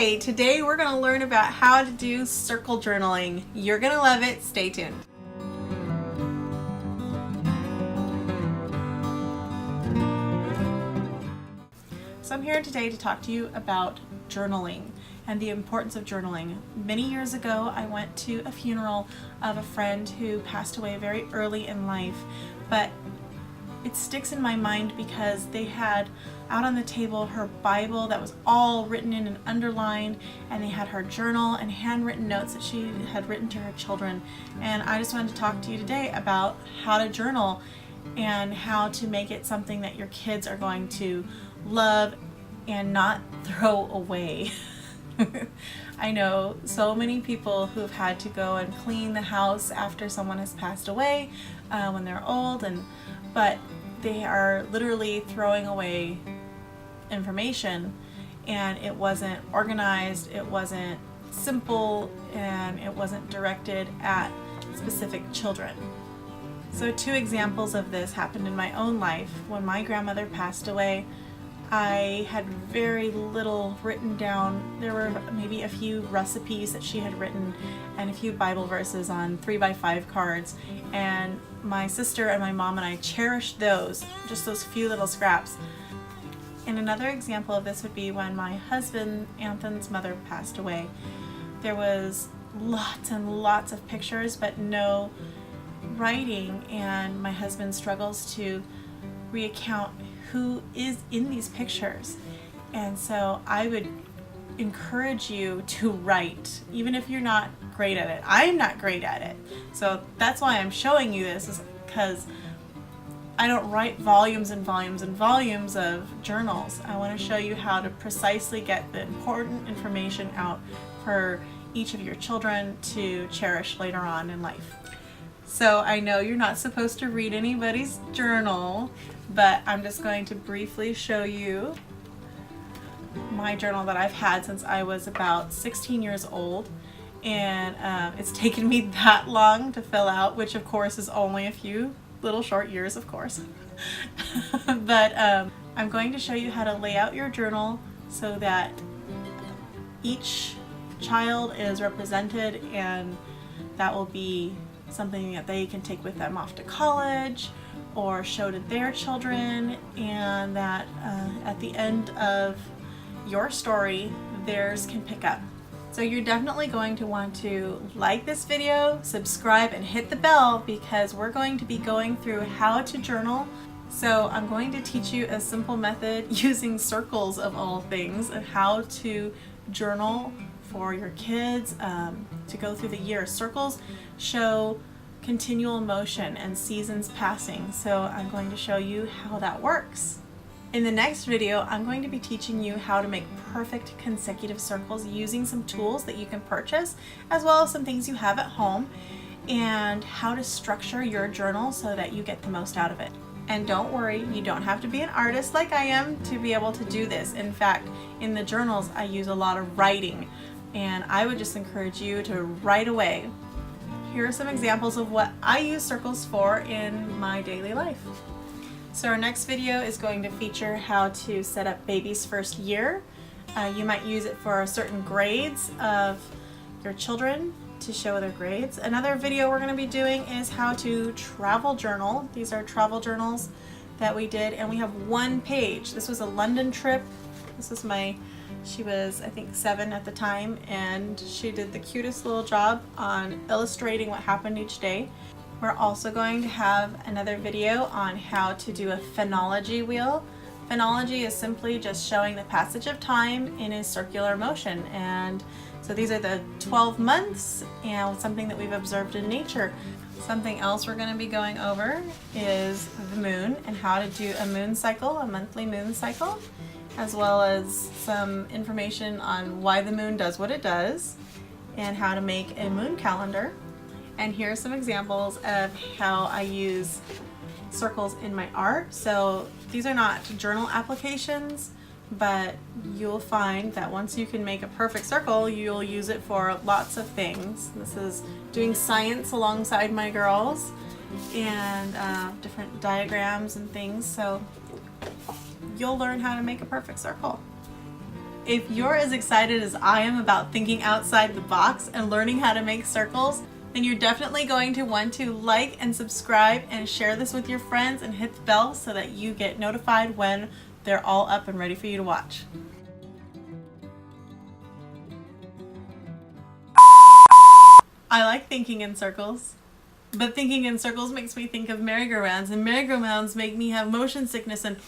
Hi, today we're going to learn about how to do circle journaling. You're going to love it. Stay tuned. So I'm here today to talk to you about journaling and the importance of journaling. Many years ago, I went to a funeral of a friend who passed away very early in life, but it sticks in my mind because they had out on the table her Bible that was all written in and underlined, and they had her journal and handwritten notes that she had written to her children. And I just wanted to talk to you today about how to journal and how to make it something that your kids are going to love and not throw away. I know so many people who've had to go and clean the house after someone has passed away when they're old, but they are literally throwing away information, and it wasn't organized, it wasn't simple, and it wasn't directed at specific children. So 2 examples of this happened in my own life. When my grandmother passed away, I had very little written down. There were maybe a few recipes that she had written and a few Bible verses on 3x5 cards, and my sister and my mom and I cherished those, just those few little scraps. And another example of this would be when my husband, Anthon's mother, passed away. There was lots and lots of pictures, but no writing, and my husband struggles to recount who is in these pictures. And so I would encourage you to write, even if you're not great at it. I'm not great at it. So that's why I'm showing you this, is because I don't write volumes and volumes and volumes of journals. I want to show you how to precisely get the important information out for each of your children to cherish later on in life. So I know you're not supposed to read anybody's journal, but I'm just going to briefly show you my journal that I've had since I was about 16 years old. And it's taken me that long to fill out, which of course is only a few little short years, of course. But I'm going to show you how to lay out your journal so that each child is represented, and that will be something that they can take with them off to college or show to their children, and that at the end of your story, theirs can pick up. So you're definitely going to want to like this video, subscribe, and hit the bell, because we're going to be going through how to journal. So I'm going to teach you a simple method using circles of all things of how to journal for your kids to go through the year. Circles show continual motion and seasons passing, so I'm going to show you how that works. In the next video, I'm going to be teaching you how to make perfect consecutive circles using some tools that you can purchase, as well as some things you have at home, and how to structure your journal so that you get the most out of it. And don't worry, you don't have to be an artist like I am to be able to do this. In fact, in the journals, I use a lot of writing, and I would just encourage you to write away. Here are some examples of what I use circles for in my daily life. So our next video is going to feature how to set up baby's first year. You might use it for certain grades of your children to show their grades. Another video we're going to be doing is how to travel journal. These are travel journals that we did, and we have 1 page. This was a London trip. This is she was, I think, 7 at the time, and she did the cutest little job on illustrating what happened each day. We're also going to have another video on how to do a phenology wheel. Phenology is simply just showing the passage of time in a circular motion. And so these are the 12 months and something that we've observed in nature. Something else we're going to be going over is the moon and how to do a moon cycle, a monthly moon cycle, as well as some information on why the moon does what it does and how to make a moon calendar. And here are some examples of how I use circles in my art. So these are not journal applications, but you'll find that once you can make a perfect circle, you'll use it for lots of things. This is doing science alongside my girls, and different diagrams and things. So you'll learn how to make a perfect circle. If you're as excited as I am about thinking outside the box and learning how to make circles, then you're definitely going to want to like and subscribe and share this with your friends and hit the bell so that you get notified when they're all up and ready for you to watch. I like thinking in circles, but thinking in circles makes me think of merry-go-rounds, and merry-go-rounds make me have motion sickness and